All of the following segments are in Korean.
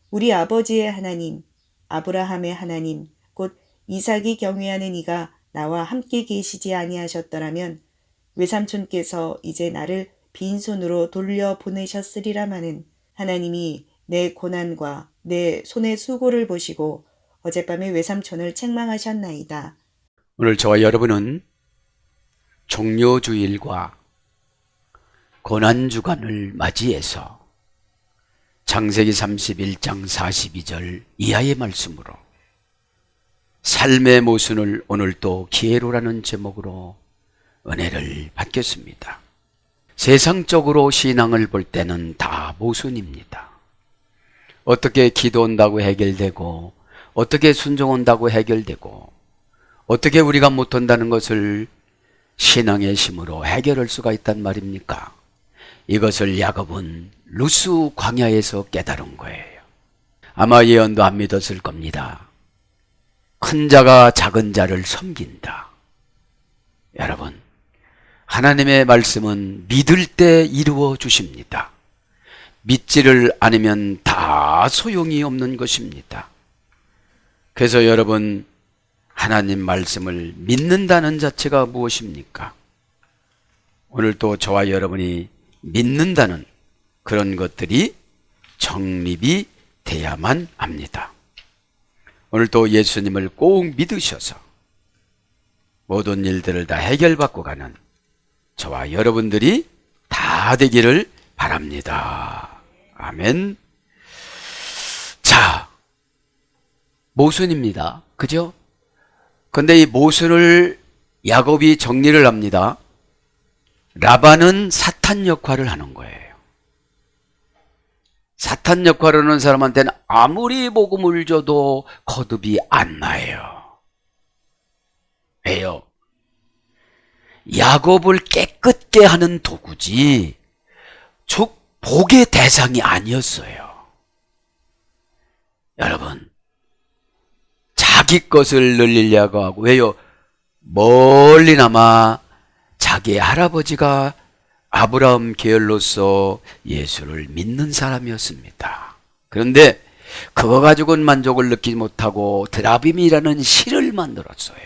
우리 아버지의 하나님, 아브라함의 하나님, 곧 이삭이 경외하는 이가 나와 함께 계시지 아니하셨더라면 외삼촌께서 이제 나를 빈손으로 돌려보내셨으리라마는 하나님이 내 고난과 내 손의 수고를 보시고 어젯밤에 외삼촌을 책망하셨나이다. 오늘 저와 여러분은 종료주일과 고난주간을 맞이해서 창세기 31장 42절 이하의 말씀으로 삶의 모순을 오늘 또 기회로라는 제목으로 은혜를 받겠습니다. 세상적으로 신앙을 볼 때는 다 모순입니다. 어떻게 기도한다고 해결되고, 어떻게 순종한다고 해결되고, 어떻게 우리가 못한다는 것을 신앙의 힘으로 해결할 수가 있단 말입니까? 이것을 야곱은 루스 광야에서 깨달은 거예요. 아마 예언도 안 믿었을 겁니다. 큰 자가 작은 자를 섬긴다. 여러분, 하나님의 말씀은 믿을 때 이루어 주십니다. 믿지를 않으면 다 소용이 없는 것입니다. 그래서 여러분, 하나님 말씀을 믿는다는 자체가 무엇입니까? 오늘 또 저와 여러분이 믿는다는 그런 것들이 정립이 돼야만 합니다. 오늘 또 예수님을 꼭 믿으셔서 모든 일들을 다 해결받고 가는 저와 여러분들이 다 되기를 바랍니다. 아멘. 자, 모순입니다. 그죠? 근데 이 모순을 야곱이 정리를 합니다. 라반은 사탄 역할을 하는 거예요. 사탄 역할을 하는 사람한테는 아무리 복음을 줘도 거듭이 안 나요. 왜요? 야곱을 깨끗게 하는 도구지 복의 대상이 아니었어요. 여러분, 자기 것을 늘리려고 하고, 왜요? 멀리나마 자기 할아버지가 아브라함 계열로서 예수를 믿는 사람이었습니다. 그런데 그거 가지고는 만족을 느끼지 못하고 드라빔이라는 시를 만들었어요.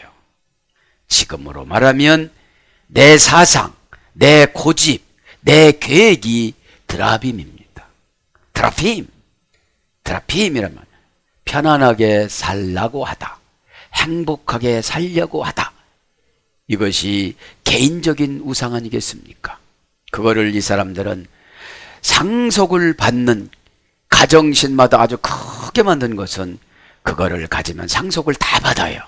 지금으로 말하면 내 사상, 내 고집, 내 계획이 드라빔입니다. 드라빔이란 말, 편안하게 살라고 하다, 행복하게 살려고 하다. 이것이 개인적인 우상 아니겠습니까? 그거를 이 사람들은 상속을 받는, 가정신마다 아주 크게 만든 것은 그거를 가지면 상속을 다 받아요.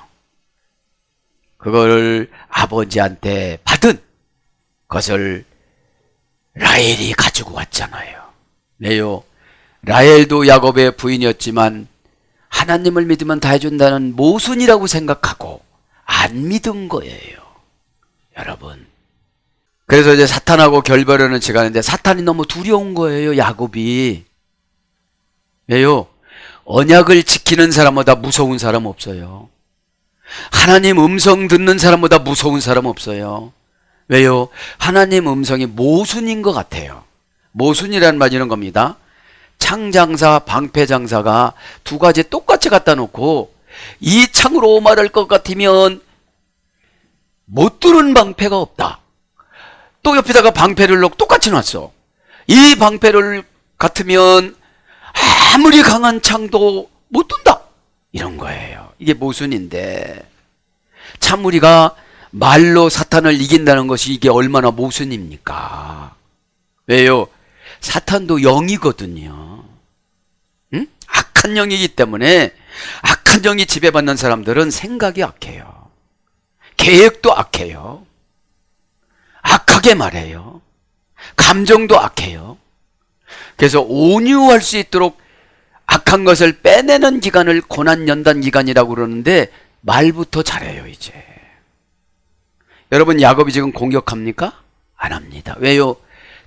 그거를 아버지한테 받은 것을 라헬이 가지고 왔잖아요. 네요. 라헬도 야곱의 부인이었지만 하나님을 믿으면 다 해준다는 모순이라고 생각하고 안 믿은 거예요. 여러분, 그래서 이제 사탄하고 결별하는 시간인데 사탄이 너무 두려운 거예요. 야곱이. 왜요? 언약을 지키는 사람보다 무서운 사람 없어요. 하나님 음성 듣는 사람보다 무서운 사람 없어요. 왜요? 하나님 음성이 모순인 것 같아요. 모순이라는 말 이런 겁니다. 창장사, 방패장사가 두 가지 똑같이 갖다 놓고 이 창으로 말할 것 같으면 못 뚫은 방패가 없다. 또 옆에다가 방패를 놓고 똑같이 놨어. 이 방패를 같으면 아무리 강한 창도 못 뚫는다. 이런 거예요. 이게 모순인데 참 우리가 말로 사탄을 이긴다는 것이 이게 얼마나 모순입니까? 왜요? 사탄도 영이거든요. 응? 악한 영이기 때문에 악한 영이 지배받는 사람들은 생각이 악해요. 계획도 악해요. 악하게 말해요. 감정도 악해요. 그래서 온유할 수 있도록 악한 것을 빼내는 기간을 고난연단 기간이라고 그러는데 말부터 잘해요. 이제 여러분, 야곱이 지금 공격합니까? 안 합니다. 왜요?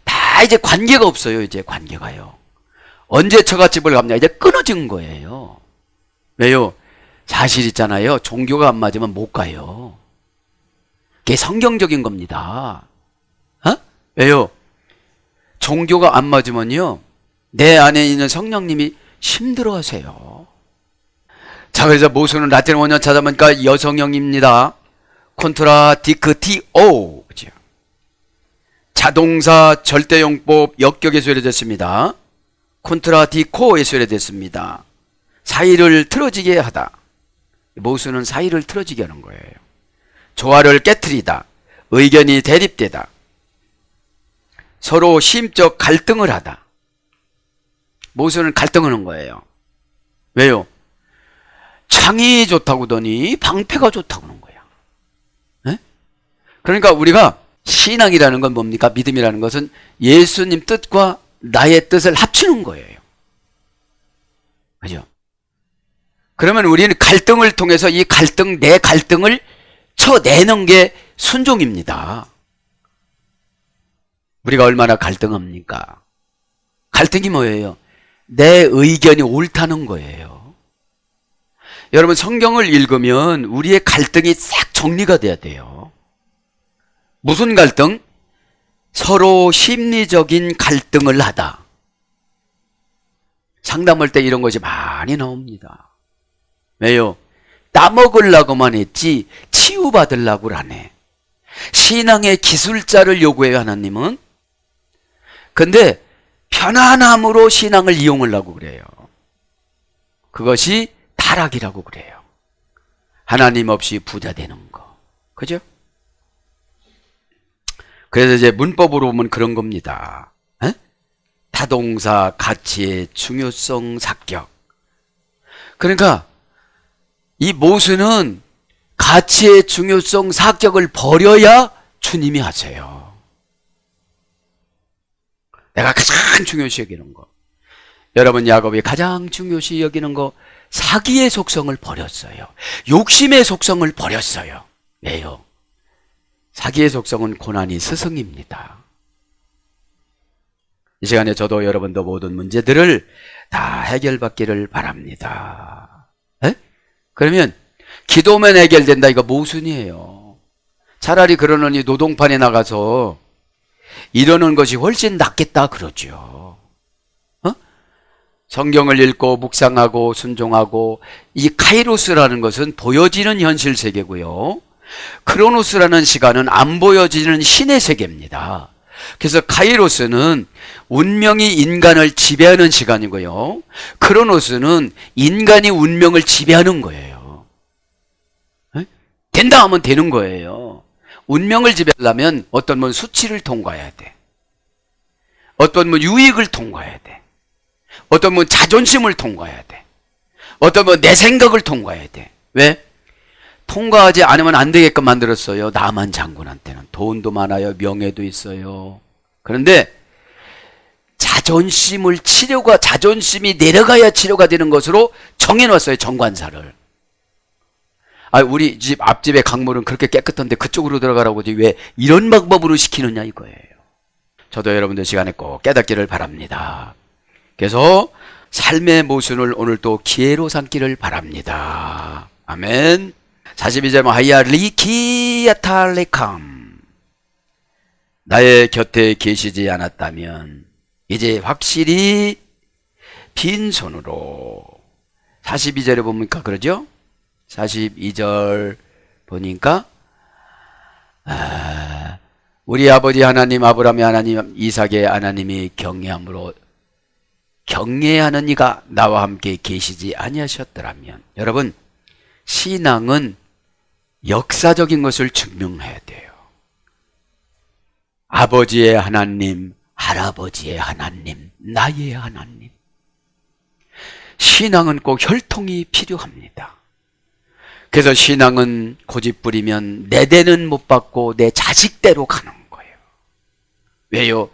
다 이제 관계가 없어요. 이제 관계가요. 언제 처갓집을 갑냐? 이제 끊어진 거예요. 왜요? 사실 있잖아요. 종교가 안 맞으면 못 가요. 그게 성경적인 겁니다. 왜요? 종교가 안 맞으면요, 내 안에 있는 성령님이 힘들어 하세요. 자, 그래서 모순은 라틴 원형 찾아보니까 여성형입니다. 콘트라딕티오. 그죠? 자동사 절대용법 역격에 수혈됐습니다. 콘트라디코에 수혈됐습니다. 사이를 틀어지게 하다. 모순은 사이를 틀어지게 하는 거예요. 조화를 깨트리다. 의견이 대립되다. 서로 심적 갈등을 하다. 모순은 갈등하는 거예요. 왜요? 창이 좋다고더니 방패가 좋다고 하는 거야. 네? 그러니까 우리가 신앙이라는 건 뭡니까? 믿음이라는 것은 예수님 뜻과 나의 뜻을 합치는 거예요. 그죠? 그러면 우리는 갈등을 통해서 이 갈등, 내 갈등을 쳐내는 게 순종입니다. 우리가 얼마나 갈등합니까? 갈등이 뭐예요? 내 의견이 옳다는 거예요. 여러분, 성경을 읽으면 우리의 갈등이 싹 정리가 돼야 돼요. 무슨 갈등? 서로 심리적인 갈등을 하다. 상담할 때 이런 것이 많이 나옵니다. 왜요? 따먹으려고만 했지 치유받으려고는 안 해. 신앙의 기술자를 요구해요, 하나님은. 근데 편안함으로 신앙을 이용하려고 그래요. 그것이 타락이라고 그래요. 하나님 없이 부자 되는 거. 그죠? 그래서 이제 문법으로 보면 그런 겁니다. 에? 타동사 가치의 중요성 삭격. 그러니까 이 모순은 가치의 중요성 삭격을 버려야 주님이 하세요. 내가 가장 중요시 여기는 거. 여러분, 야곱이 가장 중요시 여기는 거, 사기의 속성을 버렸어요. 욕심의 속성을 버렸어요. 왜요? 사기의 속성은 고난이 스승입니다. 이 시간에 저도 여러분도 모든 문제들을 다 해결받기를 바랍니다. 에? 그러면 기도면 해결된다, 이거 모순이에요. 차라리 그러느니 노동판에 나가서 이러는 것이 훨씬 낫겠다 그러죠. 성경을 읽고 묵상하고 순종하고, 이 카이로스라는 것은 보여지는 현실 세계고요, 크로노스라는 시간은 안 보여지는 신의 세계입니다. 그래서 카이로스는 운명이 인간을 지배하는 시간이고요, 크로노스는 인간이 운명을 지배하는 거예요. 된다 하면 되는 거예요. 운명을 지배하려면 어떤 뭐 수치를 통과해야 돼. 어떤 뭐 유익을 통과해야 돼. 어떤 뭐 자존심을 통과해야 돼. 어떤 뭐 내 생각을 통과해야 돼. 왜? 통과하지 않으면 안 되게끔 만들었어요. 나만 장군한테는 돈도 많아요, 명예도 있어요. 그런데 자존심을 자존심이 내려가야 치료가 되는 것으로 정해놨어요, 정관사를. 아, 우리 집 앞집에 강물은 그렇게 깨끗한데 그쪽으로 들어가라고 하지 왜 이런 방법으로 시키느냐 이거예요. 저도 여러분들 시간에 꼭 깨닫기를 바랍니다. 그래서 삶의 모순을 오늘 또 기회로 삼기를 바랍니다. 아멘. 42절 하야 리키야탈레캄. 나의 곁에 계시지 않았다면 이제 확실히 빈손으로. 42절에 보니까 그러죠? 42절 보니까 우리 아버지 하나님, 아브라함의 하나님, 이삭의 하나님이 경외하는 이가 나와 함께 계시지 아니하셨더라면. 여러분, 신앙은 역사적인 것을 증명해야 돼요. 아버지의 하나님, 할아버지의 하나님, 나의 하나님. 신앙은 꼭 혈통이 필요합니다. 그래서 신앙은 고집부리면 내 대는 못 받고 내 자식대로 가는 거예요. 왜요?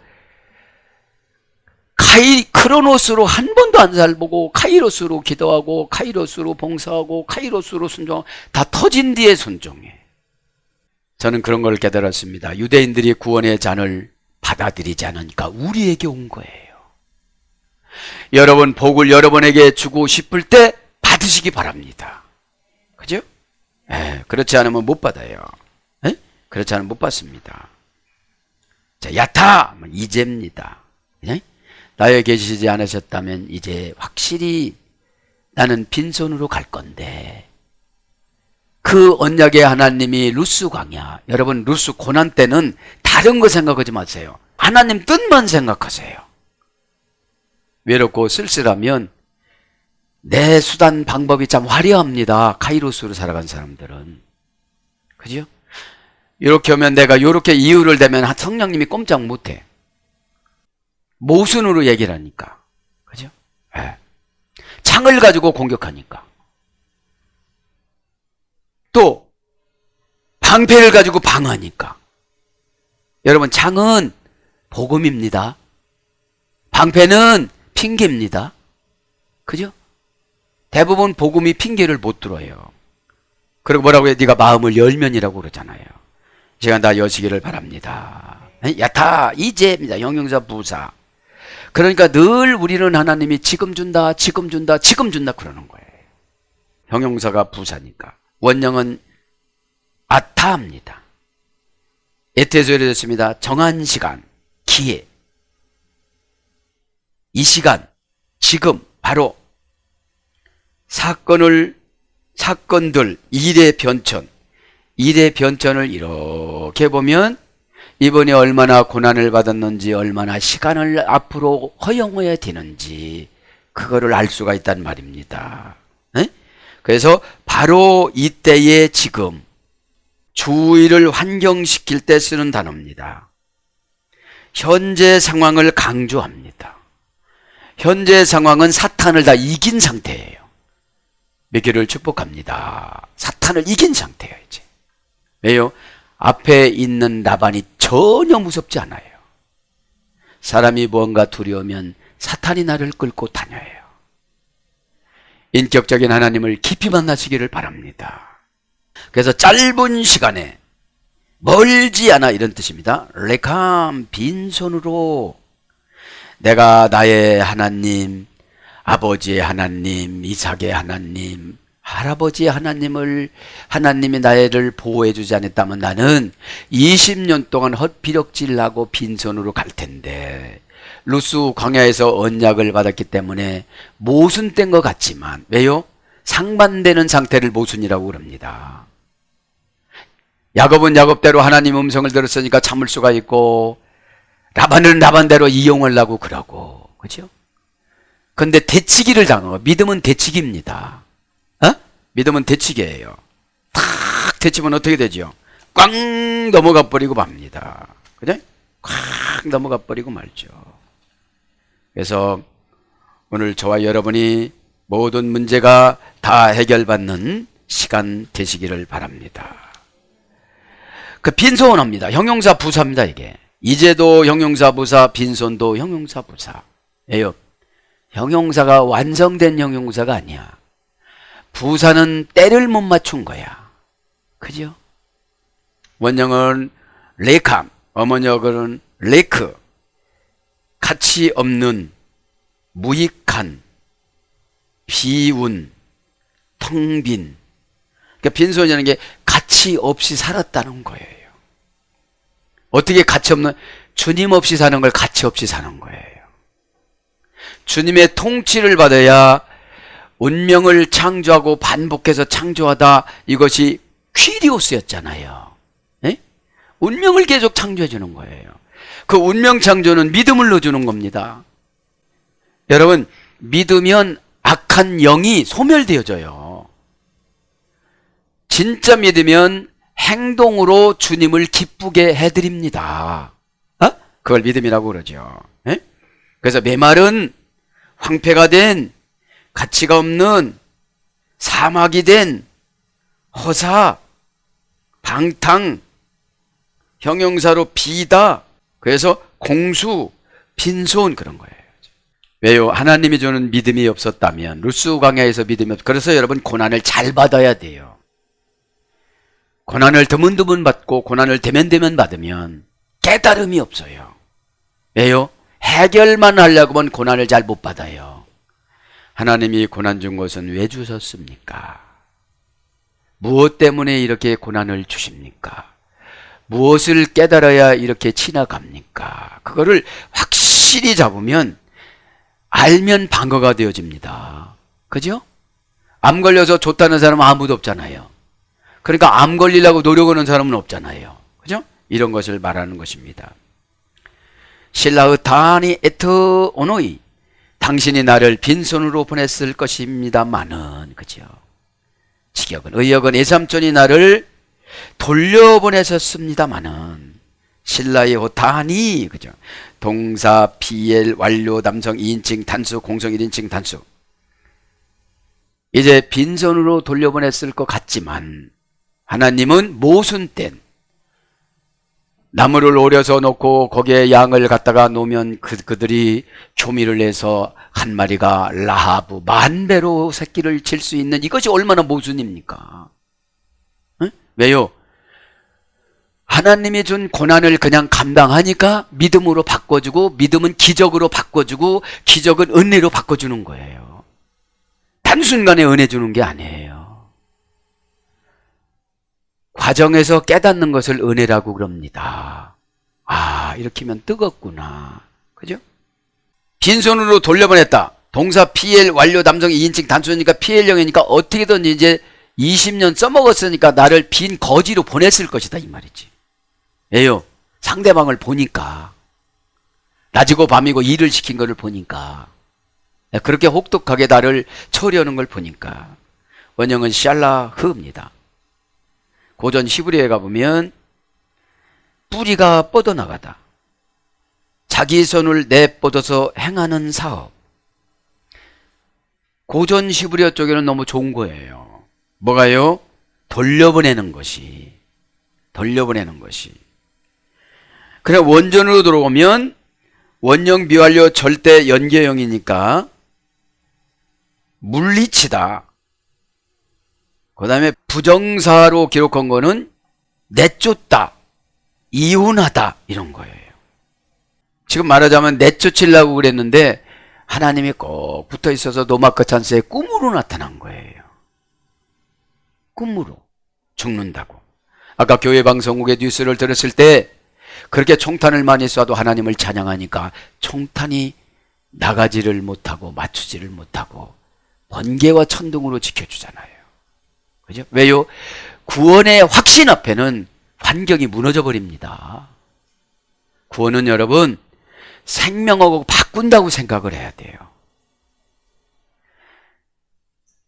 크로노스로 한 번도 안 살보고 카이로스로 기도하고 카이로스로 봉사하고 카이로스로 순종하고 다 터진 뒤에 순종해. 저는 그런 걸 깨달았습니다. 유대인들이 구원의 잔을 받아들이지 않으니까 우리에게 온 거예요. 여러분, 복을 여러분에게 주고 싶을 때 받으시기 바랍니다. 그죠? 그렇지 않으면 못 받아요. 그렇지 않으면 못 받습니다. 자, 야타! 이제입니다. 나에 계시지 않으셨다면 이제 확실히 나는 빈손으로 갈 건데, 그 언약의 하나님이 루스 광야, 여러분 루스 고난 때는 다른 거 생각하지 마세요. 하나님 뜻만 생각하세요. 외롭고 쓸쓸하면 내 수단 방법이 참 화려합니다. 카이로스로 살아간 사람들은. 그죠? 이렇게 하면 내가 이렇게 이유를 대면 성령님이 꼼짝 못해. 모순으로 얘기를 하니까. 그죠? 네. 창을 가지고 공격하니까. 또 방패를 가지고 방어하니까. 여러분, 창은 복음입니다. 방패는 핑계입니다. 그죠? 대부분 복음이 핑계를 못 들어요. 그리고 뭐라고 해요? 네가 마음을 열면이라고 그러잖아요. 시간 다 여시기를 바랍니다. 야타 이제입니다. 형용사 부사. 그러니까 늘 우리는 하나님이 지금 준다, 지금 준다, 지금 준다 그러는 거예요. 형용사가 부사니까. 원형은 아타입니다. 에테에서 이르렀습니다. 정한 시간, 기회. 이 시간, 지금, 바로 사건들, 일의 변천, 일의 변천을 이렇게 보면 이번에 얼마나 고난을 받았는지, 얼마나 시간을 앞으로 허용해야 되는지 그거를 알 수가 있단 말입니다. 에? 그래서 바로 이때의 지금, 주의를 환경시킬 때 쓰는 단어입니다. 현재 상황을 강조합니다. 현재 상황은 사탄을 다 이긴 상태예요. 몇 개를 축복합니다. 사탄을 이긴 상태예요, 이제. 왜요? 앞에 있는 라반이 전혀 무섭지 않아요. 사람이 무언가 두려우면 사탄이 나를 끌고 다녀요. 인격적인 하나님을 깊이 만나시기를 바랍니다. 그래서 짧은 시간에 멀지 않아 이런 뜻입니다. 레캄, 빈손으로 내가 나의 하나님, 아버지의 하나님, 이삭의 하나님, 할아버지의 하나님이 나를 보호해 주지 않았다면 나는 20년 동안 헛비력질하고 빈손으로 갈 텐데, 루스 광야에서 언약을 받았기 때문에 모순된 것 같지만, 왜요? 상반되는 상태를 모순이라고 그럽니다. 야곱은 야곱대로 하나님 음성을 들었으니까 참을 수가 있고, 라반은 라반대로 이용하려고 그러고, 그죠? 근데 대치기를 당하고, 믿음은 대치기입니다. 믿음은 대치기예요. 탁 대치면 어떻게 되죠? 꽝 넘어가 버리고 맙니다. 그죠? 꽉 넘어가 버리고 말죠. 그래서 오늘 저와 여러분이 모든 문제가 다 해결받는 시간 되시기를 바랍니다. 그 빈손합니다. 형용사 부사입니다, 이게. 이제도 형용사 부사, 빈손도 형용사 부사예요. 형용사가 완성된 형용사가 아니야. 부사는 때를 못 맞춘 거야. 그죠? 원형은 레캄, 어머니어는 레크, 가치 없는, 무익한, 비운, 텅 빈. 그러니까 빈손이라는 게 가치 없이 살았다는 거예요. 어떻게 가치 없는, 주님 없이 사는 걸 가치 없이 사는 거예요. 주님의 통치를 받아야 운명을 창조하고 반복해서 창조하다, 이것이 퀴리오스였잖아요. 에? 운명을 계속 창조해 주는 거예요. 그 운명 창조는 믿음을 넣어주는 겁니다. 여러분, 믿으면 악한 영이 소멸되어져요. 진짜 믿으면 행동으로 주님을 기쁘게 해드립니다. 그걸 믿음이라고 그러죠. 에? 그래서 메말은 황폐가 된, 가치가 없는, 사막이 된, 허사, 방탕, 형용사로 비다. 그래서 공수, 빈손, 그런 거예요. 왜요? 하나님이 주는 믿음이 없었다면, 루스 광야에서 믿음이 그래서 여러분, 고난을 잘 받아야 돼요. 고난을 드문드문 받고 고난을 대면대면 받으면 깨달음이 없어요. 왜요? 해결만 하려고 하면 고난을 잘 못 받아요. 하나님이 고난 준 것은 왜 주셨습니까? 무엇 때문에 이렇게 고난을 주십니까? 무엇을 깨달아야 이렇게 지나갑니까? 그거를 확실히 잡으면 알면 방어가 되어집니다. 그죠? 암 걸려서 좋다는 사람은 아무도 없잖아요. 그러니까 암 걸리려고 노력하는 사람은 없잖아요. 그죠? 이런 것을 말하는 것입니다. 신라의 다니 에트 오노이, 당신이 나를 빈손으로 보냈을 것입니다마는, 그죠? 직역은, 의역은 예삼촌이 나를 돌려보내셨습니다마는, 신라의 호타니, 그죠? 동사, 비엘, 완료, 남성 2인칭 단수, 공성 1인칭 단수. 이제 빈손으로 돌려보냈을 것 같지만, 하나님은 모순된 나무를 오려서 놓고 거기에 양을 갖다가 놓으면 그들이 조미를 내서 한 마리가 라하브 만배로 새끼를 칠 수 있는, 이것이 얼마나 모순입니까? 응? 왜요? 하나님이 준 고난을 그냥 감당하니까 믿음으로 바꿔주고, 믿음은 기적으로 바꿔주고, 기적은 은혜로 바꿔주는 거예요. 단순간에 은혜 주는 게 아니에요. 과정에서 깨닫는 것을 은혜라고 그럽니다. 아, 이렇게 하면 뜨겁구나. 그죠? 빈손으로 돌려보냈다. 동사 PL 완료 남성 2인칭 단수니까 PL형이니까 어떻게든 이제 20년 써먹었으니까 나를 빈 거지로 보냈을 것이다, 이 말이지. 왜요? 상대방을 보니까, 낮이고 밤이고 일을 시킨 것을 보니까, 그렇게 혹독하게 나를 처리하는 걸 보니까. 원형은 샬라흐입니다. 고전 히브리에 가보면 뿌리가 뻗어나가다, 자기 손을 내뻗어서 행하는 사업. 고전 히브리어 쪽에는 너무 좋은 거예요. 뭐가요? 돌려보내는 것이. 돌려보내는 것이. 그래, 원전으로 들어오면 원형 미완료 절대 연계형이니까 물리치다. 그 다음에 부정사로 기록한 거는 내쫓다, 이혼하다, 이런 거예요. 지금 말하자면 내쫓으려고 그랬는데 하나님이 꼭 붙어 있어서 노마크 찬스에 꿈으로 나타난 거예요. 꿈으로 죽는다고. 아까 교회 방송국의 뉴스를 들었을 때 그렇게 총탄을 많이 쏴도 하나님을 찬양하니까 총탄이 나가지를 못하고 맞추지를 못하고 번개와 천둥으로 지켜주잖아요. 그죠? 왜요? 구원의 확신 앞에는 환경이 무너져 버립니다. 구원은 여러분 생명하고 바꾼다고 생각을 해야 돼요.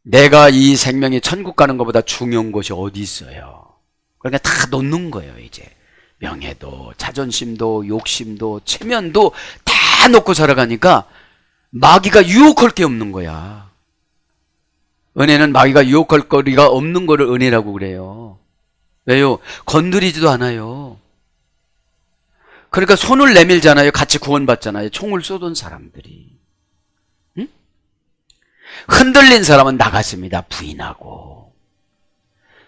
내가 이 생명이 천국 가는 것보다 중요한 것이 어디 있어요? 그러니까 다 놓는 거예요. 이제 명예도 자존심도 욕심도 체면도 다 놓고 살아가니까 마귀가 유혹할 게 없는 거야. 은혜는 마귀가 유혹할 거리가 없는 거를 은혜라고 그래요. 왜요? 건드리지도 않아요. 그러니까 손을 내밀잖아요. 같이 구원받잖아요. 총을 쏘던 사람들이. 응? 흔들린 사람은 나갔습니다. 부인하고.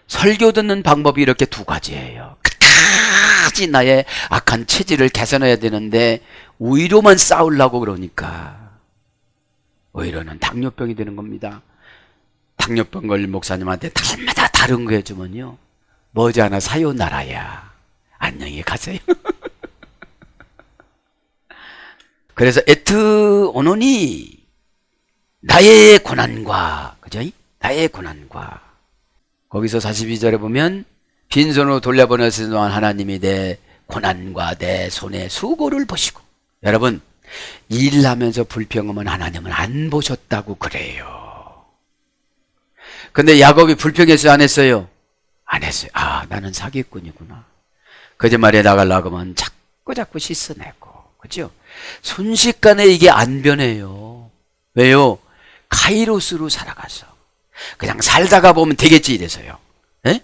설교 듣는 방법이 이렇게 두 가지예요. 끝까지 나의 악한 체질을 개선해야 되는데 오히려만 싸우려고 그러니까 오히려는 당뇨병이 되는 겁니다. 당뇨병 걸린 목사님한테 달마다 다른 거 해주면요, 머지않아 사요나라야, 안녕히 가세요. 그래서 에트 오노니, 나의 고난과, 그죠? 나의 고난과. 거기서 42절에 보면 빈손으로 돌려보내시는 동안 하나님이 내 고난과 내 손의 수고를 보시고. 여러분, 일하면서 불평하면 하나님은 안 보셨다고 그래요. 근데 야곱이 불평했어요, 안 했어요? 안 했어요. 아, 나는 사기꾼이구나. 거짓말에 나가려고 하면 자꾸 씻어내고. 그죠? 순식간에 이게 안 변해요. 왜요? 카이로스로 살아가서. 그냥 살다가 보면 되겠지 이래서요. 에?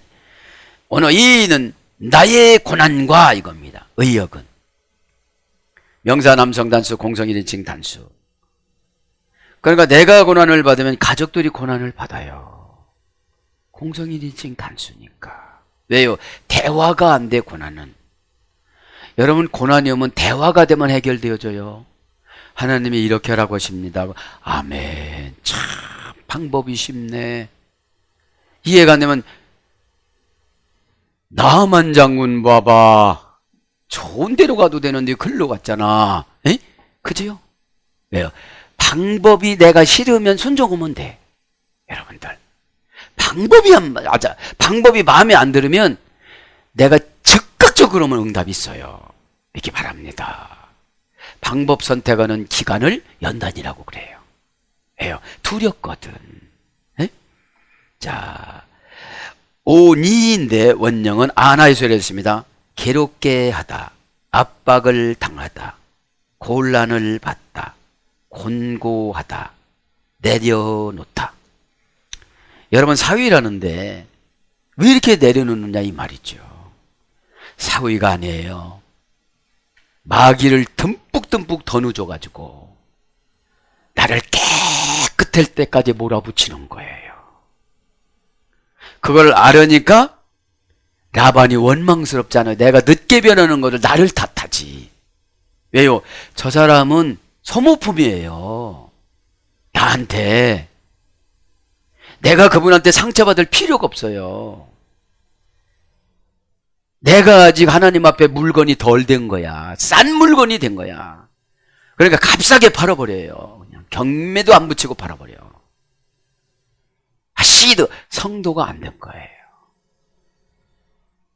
오늘 이는 나의 고난과 이겁니다. 의역은. 명사 남성 단수, 공성 1인칭 단수. 그러니까 내가 고난을 받으면 가족들이 고난을 받아요. 공성 1인칭 단수니까. 왜요? 대화가 안 돼, 고난은. 여러분, 고난이 오면 대화가 되면 해결되어져요. 하나님이 이렇게 하라고 하십니다. 아멘. 참 방법이 쉽네. 이해가 안 되면 나만 장군 봐봐. 좋은 데로 가도 되는데 글로 갔잖아. 에? 그죠? 왜요? 방법이 내가 싫으면 순종하면 돼. 여러분들. 방법이 마음에 안 들으면 내가 즉각적으로 하면 응답이 있어요. 믿기 바랍니다. 방법 선택하는 기간을 연단이라고 그래요. 왜요? 두렵거든. 에? 자, 오니인데 원령은 아나의 소리를 했습니다. 괴롭게 하다, 압박을 당하다, 곤란을 받다, 곤고하다, 내려놓다. 여러분, 사위라는데 왜 이렇게 내려놓느냐 이 말이죠. 사위가 아니에요. 마귀를 듬뿍듬뿍 더 넣어줘가지고 나를 깨끗할 때까지 몰아붙이는 거예요. 그걸 알으니까 라반이 원망스럽잖아요. 내가 늦게 변하는 것을 나를 탓하지. 왜요? 저 사람은 소모품이에요. 나한테. 내가 그분한테 상처받을 필요가 없어요. 내가 아직 하나님 앞에 물건이 덜 된 거야. 싼 물건이 된 거야. 그러니까 값싸게 팔아버려요. 그냥 경매도 안 붙이고 팔아버려. 시드 성도가 안 된 거예요.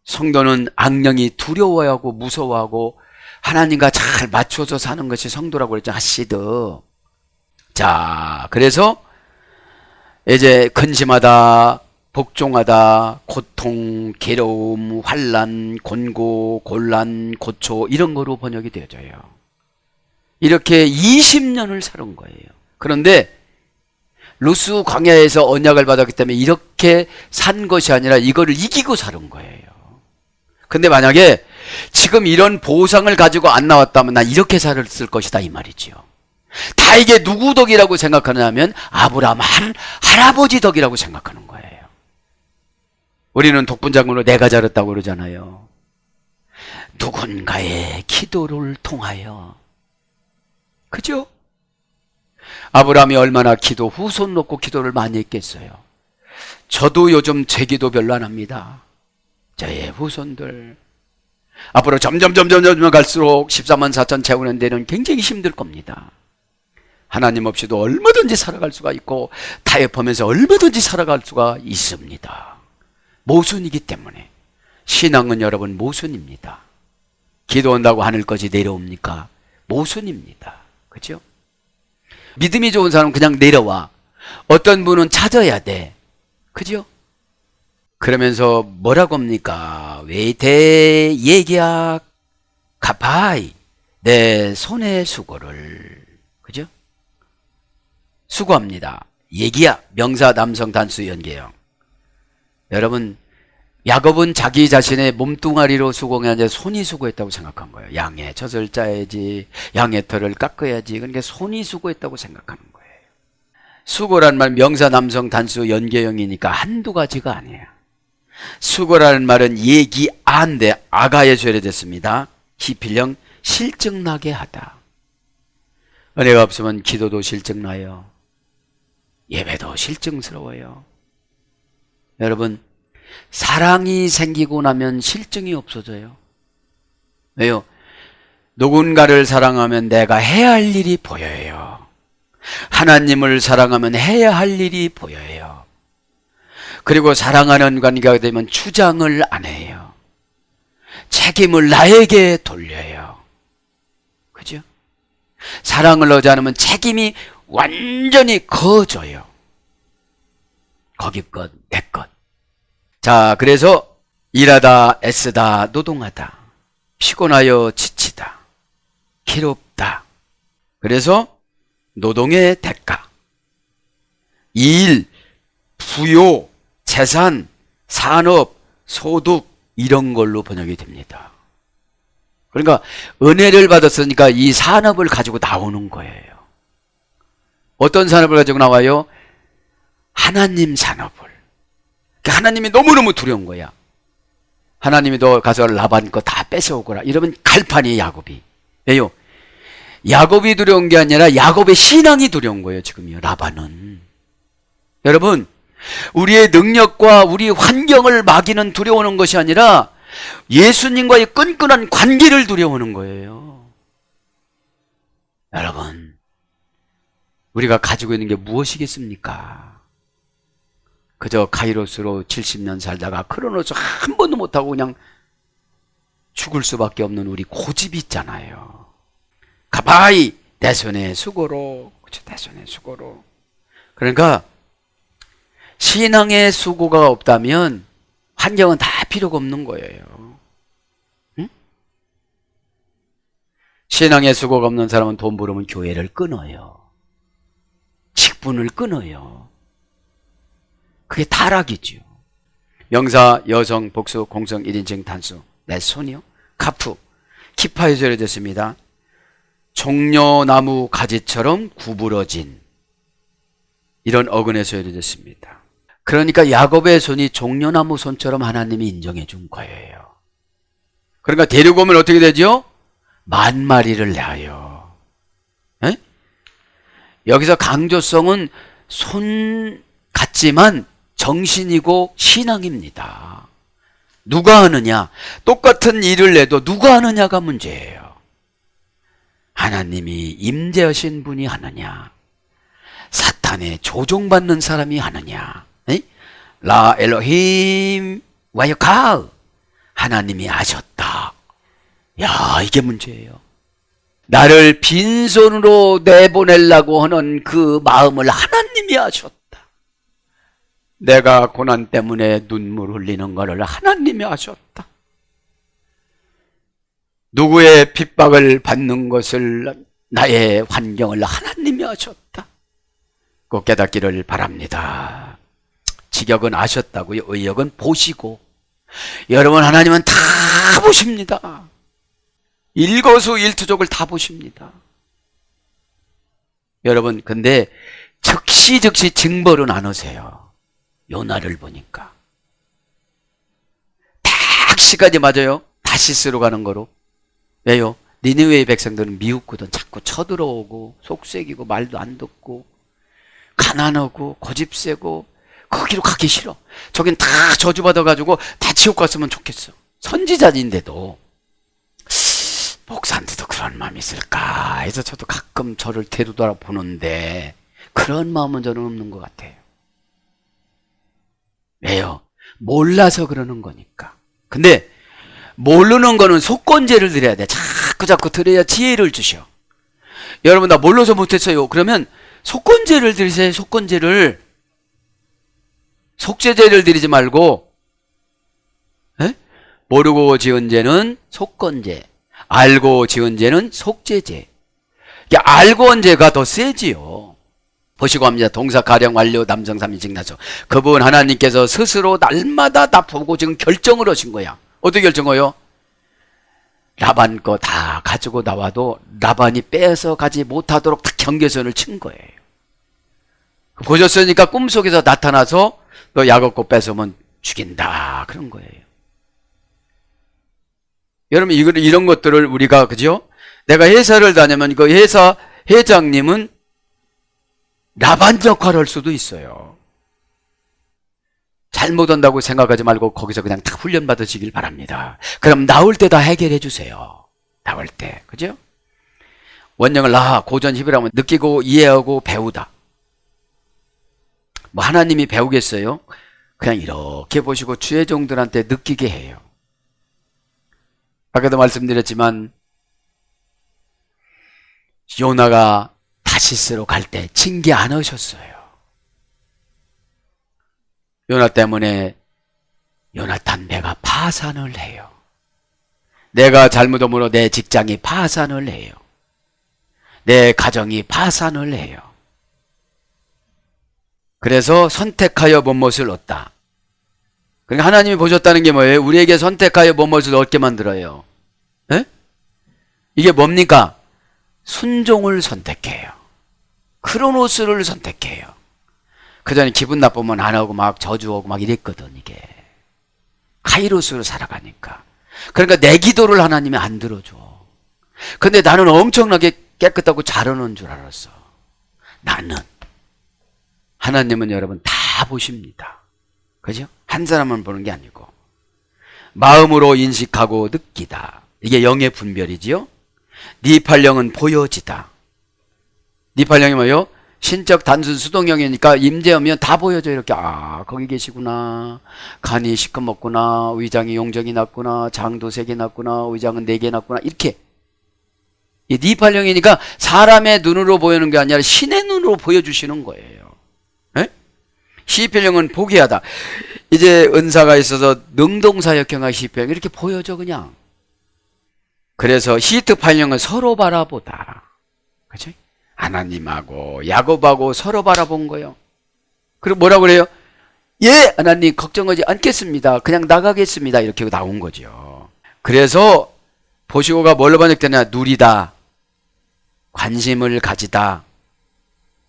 성도는 악령이 두려워하고 무서워하고 하나님과 잘 맞춰서 사는 것이 성도라고 그랬죠. 하시드. 자, 그래서 이제 근심하다, 복종하다, 고통, 괴로움, 환난, 곤고, 곤란, 고초 이런 거로 번역이 되어져요. 이렇게 20년을 살은 거예요. 그런데 루스 광야에서 언약을 받았기 때문에 이렇게 산 것이 아니라 이거를 이기고 사는 거예요. 근데 만약에 지금 이런 보상을 가지고 안 나왔다면 나 이렇게 살았을 것이다 이 말이지요. 다 이게 누구 덕이라고 생각하냐면 아브라함 할아버지 덕이라고 생각하는 거예요. 우리는 독분장군으로 내가 잘했다고 그러잖아요. 누군가의 기도를 통하여. 그죠? 아브라함이 얼마나 기도 후손 놓고 기도를 많이 했겠어요. 저도 요즘 제 기도 별로 안 합니다. 저의 후손들 앞으로 점점 갈수록 14만 4천 채우는 데는 굉장히 힘들 겁니다. 하나님 없이도 얼마든지 살아갈 수가 있고 타협하면서 얼마든지 살아갈 수가 있습니다. 모순이기 때문에. 신앙은 여러분 모순입니다. 기도한다고 하늘까지 내려옵니까? 모순입니다. 그죠? 믿음이 좋은 사람은 그냥 내려와. 어떤 분은 찾아야 돼. 그죠? 그러면서 뭐라고 합니까? 외대 예기약 가파이 내 손의 수고를. 그죠? 수고합니다. 예기약 명사 남성 단수 연계형. 여러분, 야곱은 자기 자신의 몸뚱아리로 수고한 게 아니라 손이 수고했다고 생각한 거예요. 양의 젖을 짜야지, 양의 털을 깎아야지. 그러니까 손이 수고했다고 생각하는 거예요. 수고란 말 명사 남성 단수 연계형이니까 한두 가지가 아니에요. 수고라는 말은 얘기안데 아가에 죄례됐습니다. 히필령 실증나게 하다. 은혜가 없으면 기도도 실증나요. 예배도 실증스러워요. 여러분, 사랑이 생기고 나면 실증이 없어져요. 왜요? 누군가를 사랑하면 내가 해야 할 일이 보여요. 하나님을 사랑하면 해야 할 일이 보여요. 그리고 사랑하는 관계가 되면 주장을 안 해요. 책임을 나에게 돌려요. 그죠? 사랑을 하지 않으면 책임이 완전히 커져요. 거기 것, 내 것. 자, 그래서 일하다, 애쓰다, 노동하다, 피곤하여 지치다, 괴롭다. 그래서 노동의 대가, 일, 부요, 재산, 산업, 소득 이런 걸로 번역이 됩니다. 그러니까 은혜를 받았으니까 이 산업을 가지고 나오는 거예요. 어떤 산업을 가지고 나와요? 하나님 산업을. 그러니까 하나님이 너무너무 두려운 거야. 하나님이 너 가서 라반 거 다 뺏어오거라. 이러면 갈판이 야곱이. 왜요? 야곱이 두려운 게 아니라 야곱의 신앙이 두려운 거예요. 지금요. 라반은. 여러분, 우리의 능력과 우리 환경을 마귀는 두려워하는 것이 아니라 예수님과의 끈끈한 관계를 두려워하는 거예요. 여러분, 우리가 가지고 있는 게 무엇이겠습니까? 그저 카이로스로 70년 살다가 크로노스 한 번도 못하고 그냥 죽을 수밖에 없는 우리 고집이 있잖아요. 가바이 내 손의 수고로, 그렇죠? 내 손의 수고로. 그러니까 신앙의 수고가 없다면 환경은 다 필요가 없는 거예요. 응? 신앙의 수고가 없는 사람은 돈 벌으면 교회를 끊어요. 직분을 끊어요. 그게 타락이죠. 명사, 여성, 복수, 공성, 1인칭, 단수. 내 손이요. 카프. 키파에 절여졌습니다. 종려나무 가지처럼 구부러진 이런 어근에서 절여졌습니다. 그러니까 야곱의 손이 종려나무 손처럼 하나님이 인정해 준 거예요. 그러니까 데리고 오면 어떻게 되죠? 10,000마리를 낳아요. 에? 여기서 강조성은 손 같지만 정신이고 신앙입니다. 누가 하느냐? 똑같은 일을 내도 누가 하느냐가 문제예요. 하나님이 임재하신 분이 하느냐? 사탄에 조종받는 사람이 하느냐? 에? 라 엘로힘 와이카우 하나님이 하셨다. 야, 이게 문제예요. 나를 빈손으로 내보내려고 하는 그 마음을 하나님이 하셨다. 내가 고난 때문에 눈물 흘리는 것을 하나님이 하셨다. 누구의 핍박을 받는 것을, 나의 환경을 하나님이 하셨다. 꼭 깨닫기를 바랍니다. 직역은 아셨다고요. 의역은 보시고. 여러분, 하나님은 다 보십니다. 일거수일투족을 다 보십니다. 여러분, 근데 즉시 징벌은 안 하세요. 요나를 보니까 딱 시간이 맞아요. 다시스로 가는 거로. 왜요? 니느웨의 백성들은 미웃거든. 자꾸 쳐들어오고 속색이고 말도 안 듣고 가난하고 고집세고 거기로 가기 싫어. 저긴 다 저주받아가지고 다 지옥 갔으면 좋겠어. 선지자인데도 목사한테도 그런 마음이 있을까 해서 저도 가끔 저를 되돌아 보는데 그런 마음은 저는 없는 것 같아요. 왜요? 몰라서 그러는 거니까. 근데 모르는 거는 속건제를 드려야 돼. 자꾸 드려야 지혜를 주셔. 여러분, 나 몰라서 못했어요. 그러면 속건제를 드리세요. 속건제를. 속죄제를 드리지 말고, 에? 모르고 지은 죄는 속건제, 알고 지은 죄는 속죄제. 알고 한 죄가 더 세지요. 보시고 합니다. 동사 가령 완료 남성 3인칭 나서. 그분 하나님께서 스스로 날마다 다 보고 지금 결정을 하신 거야. 어떻게 결정해요? 라반 거 다 가지고 나와도 라반이 빼서 가지 못하도록 다 경계선을 친 거예요. 보셨으니까 꿈속에서 나타나서 너 야곱 거 뺏으면 죽인다. 그런 거예요. 여러분, 이런 것들을 우리가, 그죠? 내가 회사를 다니면 그 회사 회장님은 라반 역할을 할 수도 있어요. 잘못한다고 생각하지 말고 거기서 그냥 다 훈련 받으시길 바랍니다. 그럼 나올 때 다 해결해 주세요. 나올 때. 그죠? 원령을 고전 히브리어면 느끼고 이해하고 배우다. 뭐 하나님이 배우겠어요? 그냥 이렇게 보시고 주의 종들한테 느끼게 해요. 아까도 말씀드렸지만 요나가 다시스로 갈 때 징계 안 하셨어요. 요나 때문에 요나탄 배가 파산을 해요. 내가 잘못함으로 내 직장이 파산을 해요. 내 가정이 파산을 해요. 그래서 선택하여 본못을 얻다. 그러니까 하나님이 보셨다는 게 뭐예요? 우리에게 선택하여 본못을 얻게 만들어요. 에? 이게 뭡니까? 순종을 선택해요. 크로노스를 선택해요. 그전에 기분 나쁘면 안 하고 막 저주하고 막 이랬거든. 이게 카이로스로 살아가니까. 그러니까 내 기도를 하나님이 안 들어줘. 근데 나는 엄청나게 깨끗하고 잘하는 줄 알았어. 나는. 하나님은 여러분 다 보십니다. 그죠? 한 사람만 보는 게 아니고 마음으로 인식하고 느끼다. 이게 영의 분별이지요. 네 팔령은 보여지다. 네 팔령이 뭐예요? 신적 단순 수동형이니까 임재하면 다 보여줘. 이렇게 아 거기 계시구나. 간이 시커멓구나. 위장이 용적이 났구나. 장도 3개 났구나. 위장은 4개 났구나. 이렇게 이 니팔형이니까 사람의 눈으로 보이는 게 아니라 신의 눈으로 보여주시는 거예요. 에? 시필형은 보게 하다. 이제 은사가 있어서 능동사 역형과 시필형 이렇게 보여줘 그냥. 그래서 히트팔형은 서로 바라보다. 그치? 하나님하고 야곱하고 서로 바라본 거예요. 그리고 뭐라고 그래요? 예, 하나님 걱정하지 않겠습니다. 그냥 나가겠습니다. 이렇게 나온 거죠. 그래서 보시고가 뭘로 번역되냐? 누리다, 관심을 가지다,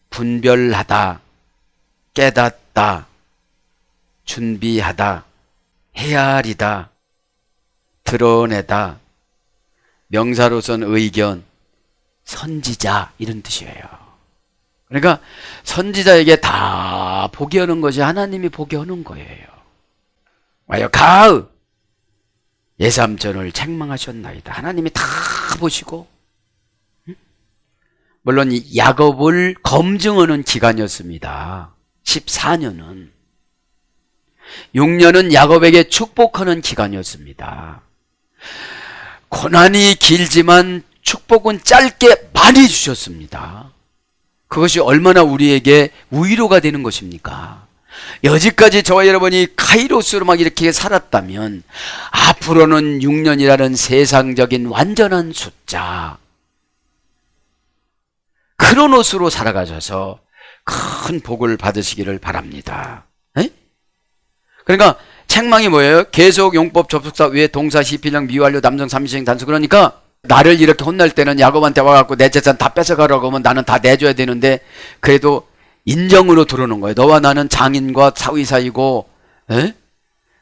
분별하다, 깨닫다, 준비하다, 헤아리다, 드러내다, 명사로선 의견, 선지자 이런 뜻이에요. 그러니까 선지자에게 다 보게 하는 것이 하나님이 보게 하는 거예요. 와요 가을 예삼전을 책망하셨나이다. 하나님이 다 보시고, 물론 이 야곱을 검증하는 기간이었습니다. 14년은 6년은 야곱에게 축복하는 기간이었습니다. 고난이 길지만 축복은 짧게 많이 주셨습니다. 그것이 얼마나 우리에게 위로가 되는 것입니까? 여지까지 저와 여러분이 카이로스로 막 이렇게 살았다면 앞으로는 6년이라는 세상적인 완전한 숫자 크로노스로 살아가셔서 큰 복을 받으시기를 바랍니다. 에? 그러니까 책망이 뭐예요? 계속 용법 접속사 외 동사 시필형 미완료 남성 삼시형 단수. 그러니까 나를 이렇게 혼날 때는 야곱한테 와갖고 내 재산 다 뺏어가라고 하면 나는 다 내줘야 되는데 그래도 인정으로 들어오는 거예요. 너와 나는 장인과 사위 사이고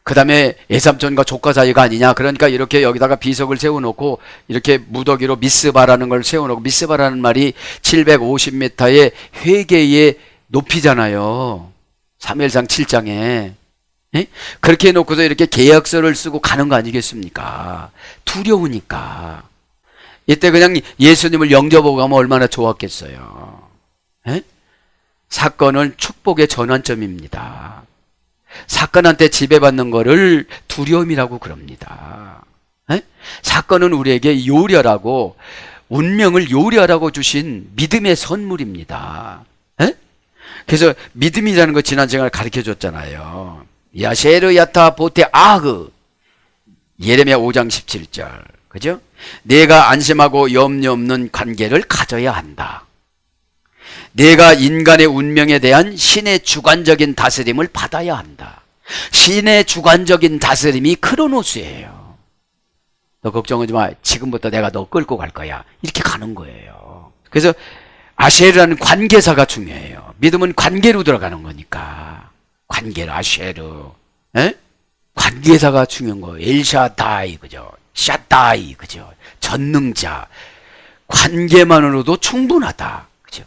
그 다음에 예삼촌과 조카 사이가 아니냐. 그러니까 이렇게 여기다가 비석을 세워놓고 이렇게 무더기로 미스바라는 걸 세워놓고, 미스바라는 말이 750m의 회개의 높이잖아요. 사무엘상 7장에 그렇게 해놓고서 이렇게 계약서를 쓰고 가는 거 아니겠습니까? 두려우니까. 이때 그냥 예수님을 영접하고 가면 얼마나 좋았겠어요. 사건은 축복의 전환점입니다. 사건한테 지배받는 거를 두려움이라고 그럽니다. 사건은 우리에게 요리하라고, 운명을 요리하라고 주신 믿음의 선물입니다. 그래서 믿음이라는 거 지난 시간에 가르쳐 줬잖아요. 야셰르 야타 보테 아흐, 예레미야 5장 17절. 그죠? 내가 안심하고 염려 없는 관계를 가져야 한다. 내가 인간의 운명에 대한 신의 주관적인 다스림을 받아야 한다. 신의 주관적인 다스림이 크로노스예요. 너 걱정하지 마. 지금부터 내가 너 끌고 갈 거야. 이렇게 가는 거예요. 그래서 아쉐르라는 관계사가 중요해요. 믿음은 관계로 들어가는 거니까. 관계로 아쉐르. 관계사가 중요한 거예요. 엘샤다이, 그죠? 샤다이, 그죠? 전능자. 관계만으로도 충분하다. 그죠?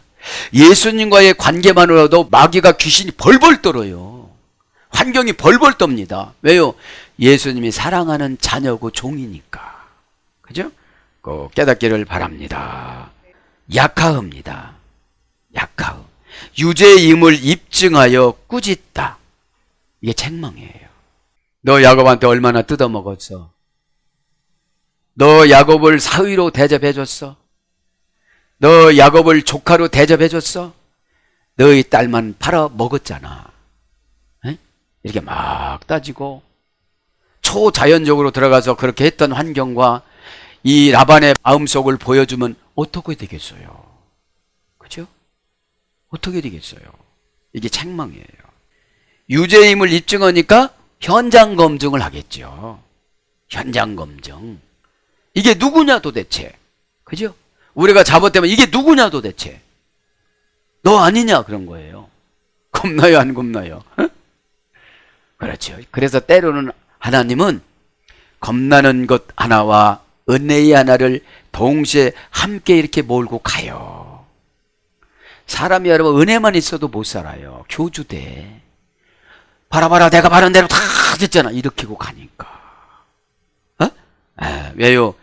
예수님과의 관계만으로도 마귀가 귀신이 벌벌 떨어요. 환경이 벌벌 떱니다. 왜요? 예수님이 사랑하는 자녀고 종이니까. 그죠? 꼭 깨닫기를 바랍니다. 약하입니다. 약하. 유죄임을 입증하여 꾸짖다. 이게 책망이에요. 너 야곱한테 얼마나 뜯어먹었어? 너 야곱을 사위로 대접해줬어? 너 야곱을 조카로 대접해줬어? 너희 딸만 팔아먹었잖아. 이렇게 막 따지고 초자연적으로 들어가서 그렇게 했던 환경과 이 라반의 마음속을 보여주면 어떻게 되겠어요? 그죠? 어떻게 되겠어요? 이게 책망이에요. 유죄임을 입증하니까 현장 검증을 하겠죠. 현장 검증. 이게 누구냐 도대체? 그죠? 우리가 잘못되면 이게 누구냐 도대체? 너 아니냐 그런 거예요. 겁나요 안 겁나요? 그렇죠. 그래서 때로는 하나님은 겁나는 것 하나와 은혜의 하나를 동시에 함께 이렇게 몰고 가요. 사람이 여러분 은혜만 있어도 못 살아요. 교주돼. 봐라 내가 바른 대로 다 됐잖아. 일으키고 가니까. 왜요?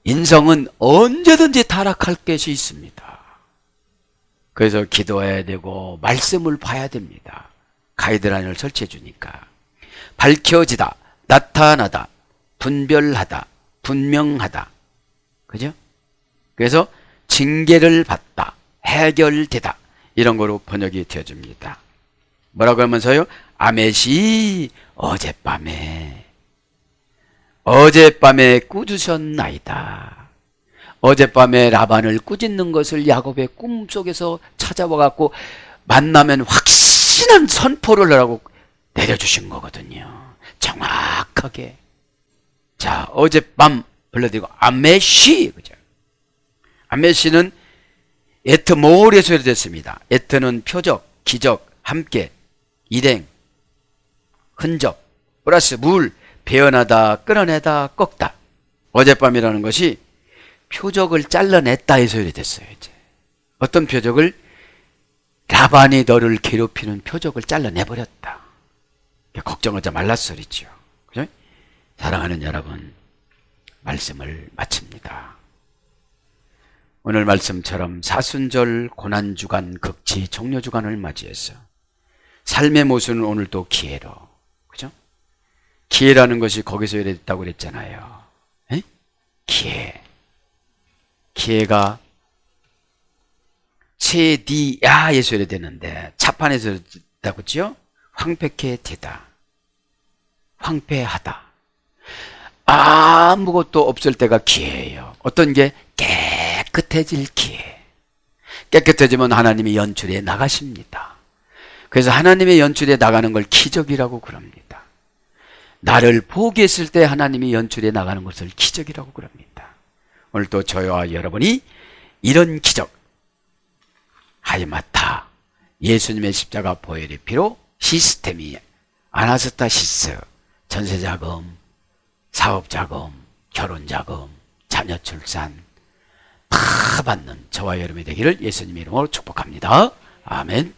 인성은 언제든지 타락할 것이 있습니다. 그래서 기도해야 되고 말씀을 봐야 됩니다. 가이드라인을 설치해 주니까. 밝혀지다, 나타나다, 분별하다, 분명하다. 그죠? 그래서 징계를 받다, 해결되다, 이런 거로 번역이 되어줍니다. 뭐라고 하면서요? 아메시 어젯밤에 꾸짖었나이다. 어젯밤에 라반을 꾸짖는 것을 야곱의 꿈속에서 찾아와 갖고 만나면 확신한 선포를 하라고 내려주신 거거든요. 정확하게. 자, 어젯밤 불러드리고 아메시, 그죠? 아메시는 에트몰에서 해됐습니다. 에트는 표적, 기적, 함께, 일행, 흔적, 플러스 물, 베어나다, 끌어내다, 꺾다. 어젯밤이라는 것이 표적을 잘라냈다 해서 이랬어요. 이제 어떤 표적을? 라반이 너를 괴롭히는 표적을 잘라내버렸다. 걱정하지 말라 소리죠. 그죠? 사랑하는 여러분, 말씀을 마칩니다. 오늘 말씀처럼 사순절, 고난주간, 극치, 종료주간을 맞이해서 삶의 모습은 오늘도 기회로, 그죠? 기회라는 것이 거기서 이랬다고 그랬잖아요. 에? 기회. 기회가 세디야에서 이래 되는데 차판에서 있다고 했죠? 황폐케 되다, 황폐하다. 아무것도 없을 때가 기회예요. 어떤 게? 깨끗해질 기회. 깨끗해지면 하나님이 연출해 나가십니다. 그래서 하나님의 연출해 나가는 걸 기적이라고 그럽니다. 나를 포기했을 때 하나님이 연출해 나가는 것을 기적이라고 그럽니다. 오늘 또 저와 여러분이 이런 기적, 하이마타, 예수님의 십자가 보혈의 피로 시스템이 아나스타시스, 전세자금, 사업자금, 결혼자금, 자녀 출산 다 받는 저와 여러분이 되기를 예수님의 이름으로 축복합니다. 아멘.